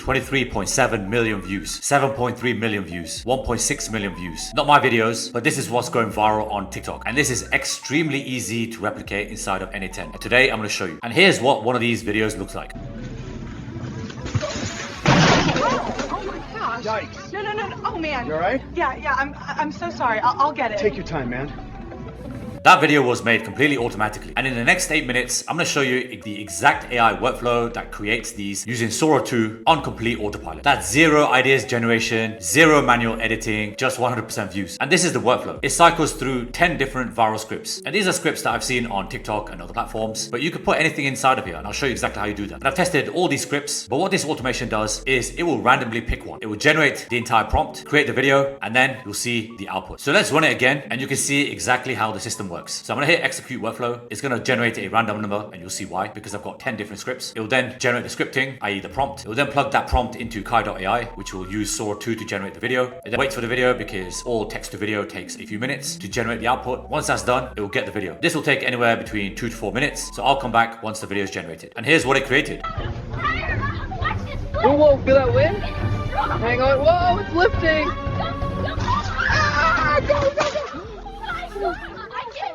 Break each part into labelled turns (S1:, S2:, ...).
S1: 23.7 million views, 7.3 million views, 1.6 million views. Not my videos, but this is what's going viral on TikTok. And this is extremely easy to replicate inside of N8N. And today I'm going to show you. And here's what one of these videos looks like.
S2: Oh my gosh.
S3: Yikes.
S2: No. Oh man.
S3: You alright?
S2: Yeah, I'm so sorry. I'll get it.
S3: Take your time, man.
S1: That video was made completely automatically. And in the next 8 minutes, I'm going to show you the exact AI workflow that creates these using Sora 2 on complete autopilot. That's zero ideas generation, zero manual editing, just 100% views. And this is the workflow. It cycles through 10 different viral scripts. And these are scripts that I've seen on TikTok and other platforms, but you can put anything inside of here and I'll show you exactly how you do that. And I've tested all these scripts, but what this automation does is it will randomly pick one. It will generate the entire prompt, create the video, and then you'll see the output. So let's run it again and you can see exactly how the system works. So I'm going to hit execute workflow. It's going to generate a random number and you'll see why, because I've got 10 different scripts. It will then generate the scripting, i.e. the prompt. It will then plug that prompt into Kai.ai, which will use Sora 2 to generate the video. It then waits for the video because all text to video takes a few minutes to generate the output. Once that's done, it will get the video. This will take anywhere between 2 to 4 minutes. So I'll come back once the video is generated. And here's what it created.
S4: Whoa, feel that wind? Hang on, whoa, it's lifting!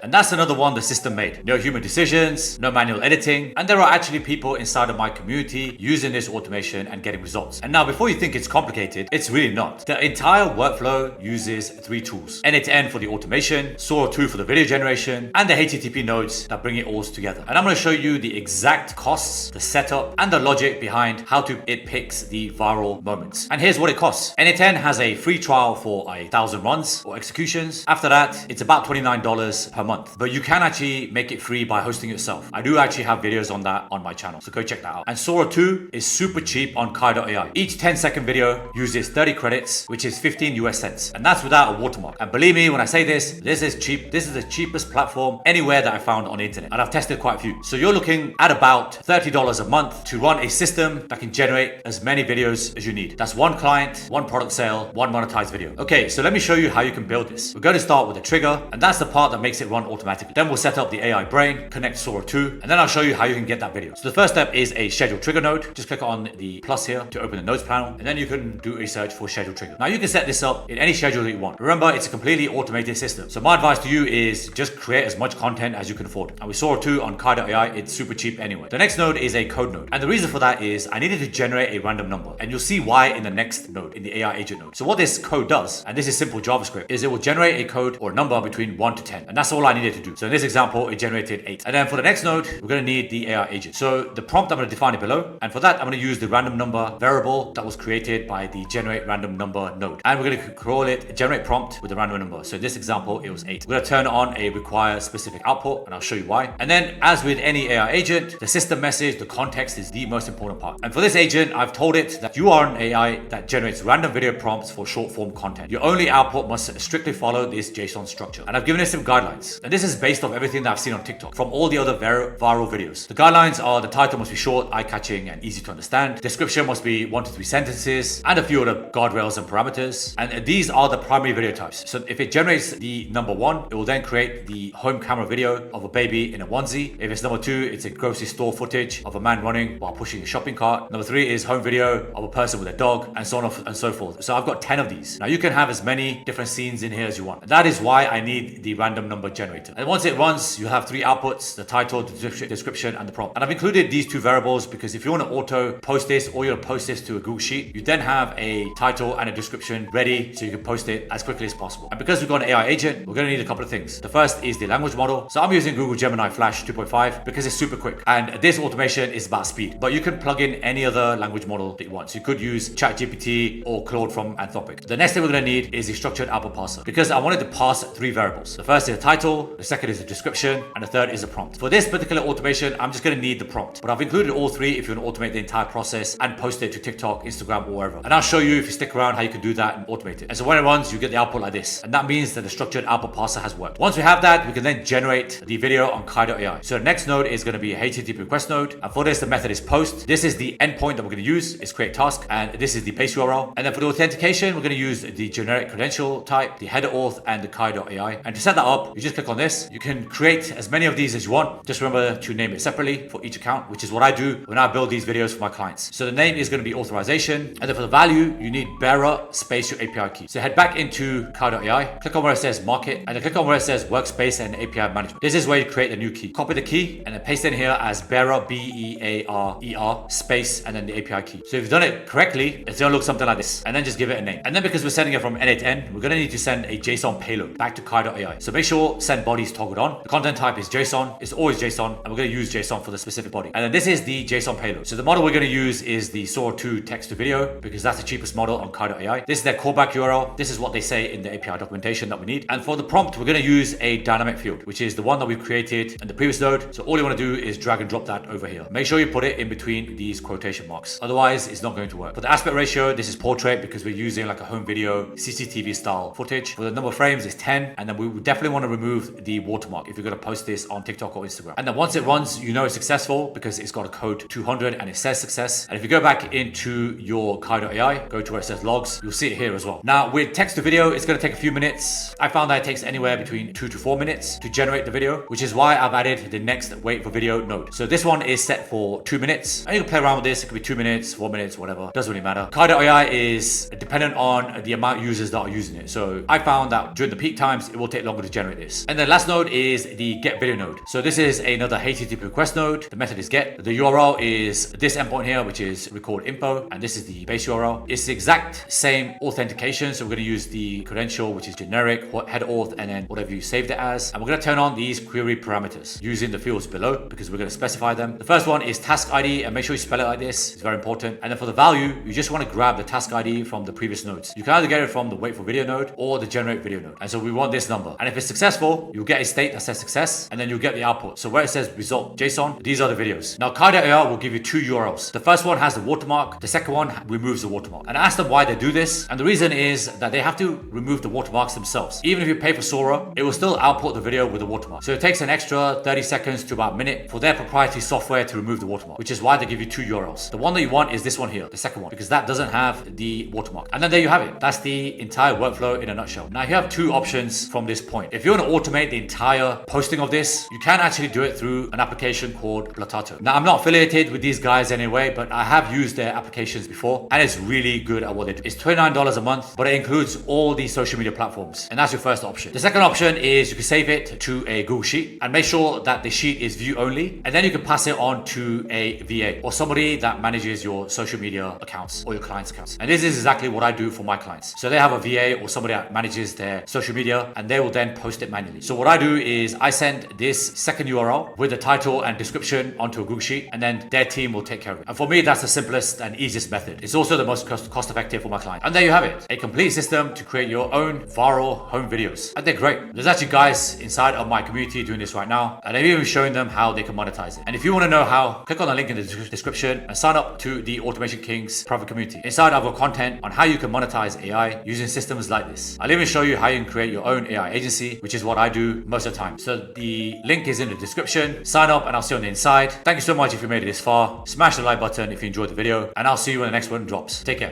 S1: And that's another one the system made. No human decisions, no manual editing, and there are actually people inside of my community using this automation and getting results. And now before you think it's complicated, it's really not. The entire workflow uses 3 tools. N8N for the automation, Sora 2 for the video generation, and the HTTP nodes that bring it all together. And I'm going to show you the exact costs, the setup, and the logic behind how it picks the viral moments. And here's what it costs. N8N has a free trial for 1,000 runs or executions. After that, it's about $29 per month. But you can actually make it free by hosting it yourself. I do actually have videos on that on my channel, so go check that out. And Sora 2 is super cheap on Kai.ai. Each 10-second video uses 30 credits, which is 15 US cents. And that's without a watermark. And believe me when I say this is cheap. This is the cheapest platform anywhere that I found on the internet. And I've tested quite a few. So you're looking at about $30 a month to run a system that can generate as many videos as you need. That's one client, one product sale, one monetized video. Okay, so let me show you how you can build this. We're going to start with a trigger, and that's the part that makes it run automatically. Then we'll set up the AI brain, connect Sora 2, and then I'll show you how you can get that video. So the first step is a schedule trigger node. Just click on the plus here to open the nodes panel, and then you can do a search for schedule trigger. Now you can set this up in any schedule that you want. Remember, it's a completely automated system. So my advice to you is just create as much content as you can afford. And with Sora 2 on Kai.ai, it's super cheap anyway. The next node is a code node. And the reason for that is I needed to generate a random number. And you'll see why in the next node, in the AI agent node. So what this code does, and this is simple JavaScript, is it will generate a code or a number between 1 to 10. And that's all I needed to do. So in this example, it generated 8. And then for the next node, we're going to need the AI agent. So the prompt, I'm going to define it below. And for that, I'm going to use the random number variable that was created by the generate random number node. And we're going to call it generate prompt with a random number. So in this example, it was 8. We're going to turn on a require specific output, and I'll show you why. And then as with any AI agent, the system message, the context is the most important part. And for this agent, I've told it that you are an AI that generates random video prompts for short form content. Your only output must strictly follow this JSON structure. And I've given it some guidelines. And this is based off everything that I've seen on TikTok from all the other viral videos. The guidelines are the title must be short, eye-catching, and easy to understand. Description must be 1 to 3 sentences, and a few other guardrails and parameters. And these are the primary video types. So if it generates the number 1, it will then create the home camera video of a baby in a onesie. If it's number 2, it's a grocery store footage of a man running while pushing a shopping cart. Number 3 is home video of a person with a dog, and so on and so forth. So I've got 10 of these. Now you can have as many different scenes in here as you want. And that is why I need the random number generator. And once it runs, you have 3 outputs: the title, the description, and the prompt. And I've included these 2 variables because if you want to auto post this or you'll post this to a Google Sheet, you then have a title and a description ready so you can post it as quickly as possible. And because we've got an AI agent, we're going to need a couple of things. The first is the language model. So I'm using Google Gemini Flash 2.5 because it's super quick. And this automation is about speed, but you can plug in any other language model that you want. So you could use ChatGPT or Claude from Anthropic. The next thing we're going to need is a structured output parser because I wanted to parse 3 variables. The first is the title, the second is the description, and the third is a prompt. For this particular automation, I'm just going to need the prompt, but I've included all 3 if you want to automate the entire process and post it to TikTok, Instagram, or wherever. And I'll show you if you stick around how you can do that and automate it. And so when it runs, you get the output like this. And that means that the structured output parser has worked. Once we have that, we can then generate the video on Kai.ai. So the next node is going to be a HTTP request node. And for this, the method is post. This is the endpoint that we're going to use. It's create task. And this is the base URL. And then for the authentication, we're going to use the generic credential type, the header auth, and the Kai.ai. And to set that up, you just click click on this. You can create as many of these as you want. Just remember to name it separately for each account, which is what I do when I build these videos for my clients. So the name is going to be authorization. And then for the value, you need bearer space your API key. So head back into car.ai, click on where it says market, and then click on where it says workspace and API management. This is where you create a new key. Copy the key and then paste it in here as bearer, B-E-A-R-E-R space, and then the API key. So if you've done it correctly, it's going to look something like this. And then just give it a name. And then because we're sending it from N8 to N, we're going to need to send a JSON payload back to car.ai. So make sure send body is toggled on. The content type is JSON. It's always JSON, and we're going to use JSON for the specific body. And then this is the JSON payload. So the model we're going to use is the Sora 2 text to video because that's the cheapest model on car.ai. This is their callback URL. This is what they say in the API documentation that we need. And for the prompt, we're going to use a dynamic field, which is the one that we created in the previous node. So all you want to do is drag and drop that over here. Make sure you put it in between these quotation marks. Otherwise, it's not going to work. For the aspect ratio, this is portrait because we're using like a home video, CCTV style footage. For the number of frames, it's 10. And then we would definitely want to remove the watermark if you're going to post this on TikTok or Instagram. And then once it runs, you know it's successful because it's got a code 200 and it says success. And if you go back into your car.ai, go to where it says logs, you'll see it here as well. Now with text to video, it's going to take a few minutes. I found that it takes anywhere between 2 to 4 minutes to generate the video, which is why I've added the next wait for video node. So this one is set for 2 minutes. And you can play around with this. It could be 2 minutes, 4 minutes, whatever. Doesn't really matter. Car.ai is dependent on the amount of users that are using it. So I found that during the peak times, it will take longer to generate this. And the last node is the get video node. So this is another HTTP request node. The method is get. The URL is this endpoint here, which is record info. And this is the base URL. It's the exact same authentication. So we're going to use the credential, which is generic, head auth, and then whatever you saved it as. And we're going to turn on these query parameters using the fields below because we're going to specify them. The first one is task ID, and make sure you spell it like this. It's very important. And then for the value, you just want to grab the task ID from the previous nodes. You can either get it from the wait for video node or the generate video node. And so we want this number. And if it's successful, you'll get a state that says success, and then you'll get the output. So where it says result JSON, these are the videos. Now car.ai will give you 2 URLs. The first one has the watermark. The second one removes the watermark. And I asked them why they do this. And the reason is that they have to remove the watermarks themselves. Even if you pay for Sora, it will still output the video with the watermark. So it takes an extra 30 seconds to about a minute for their proprietary software to remove the watermark, which is why they give you 2 URLs. The one that you want is this one here, the second one, because that doesn't have the watermark. And then there you have it. That's the entire workflow in a nutshell. Now you have 2 options from this point. If you want to automate the entire posting of this, you can actually do it through an application called Blatato. Now I'm not affiliated with these guys anyway, but I have used their applications before, and it's really good at what they do. It's $29 a month, but it includes all these social media platforms, and that's your first option. The second option is you can save it to a Google Sheet and make sure that the sheet is view only, and then you can pass it on to a VA or somebody that manages your social media accounts or your clients' accounts. And this is exactly what I do for my clients. So they have a VA or somebody that manages their social media, and they will then post it manually. So what I do is I send this second URL with the title and description onto a Google Sheet, and then their team will take care of it. And for me, that's the simplest and easiest method. It's also the most cost effective for my client. And there you have it, a complete system to create your own viral home videos. And they're great. There's actually guys inside of my community doing this right now, and I'm even showing them how they can monetize it. And if you want to know how, click on the link in the description and sign up to the Automation Kings private community. Inside I've got content on how you can monetize AI using systems like this. I'll even show you how you can create your own AI agency, which is what I do most of the time. So the link is in the description. Sign up and I'll see you on the inside. Thank you so much if you made it this far. Smash the like button if you enjoyed the video, and I'll see you when the next one drops. Take care.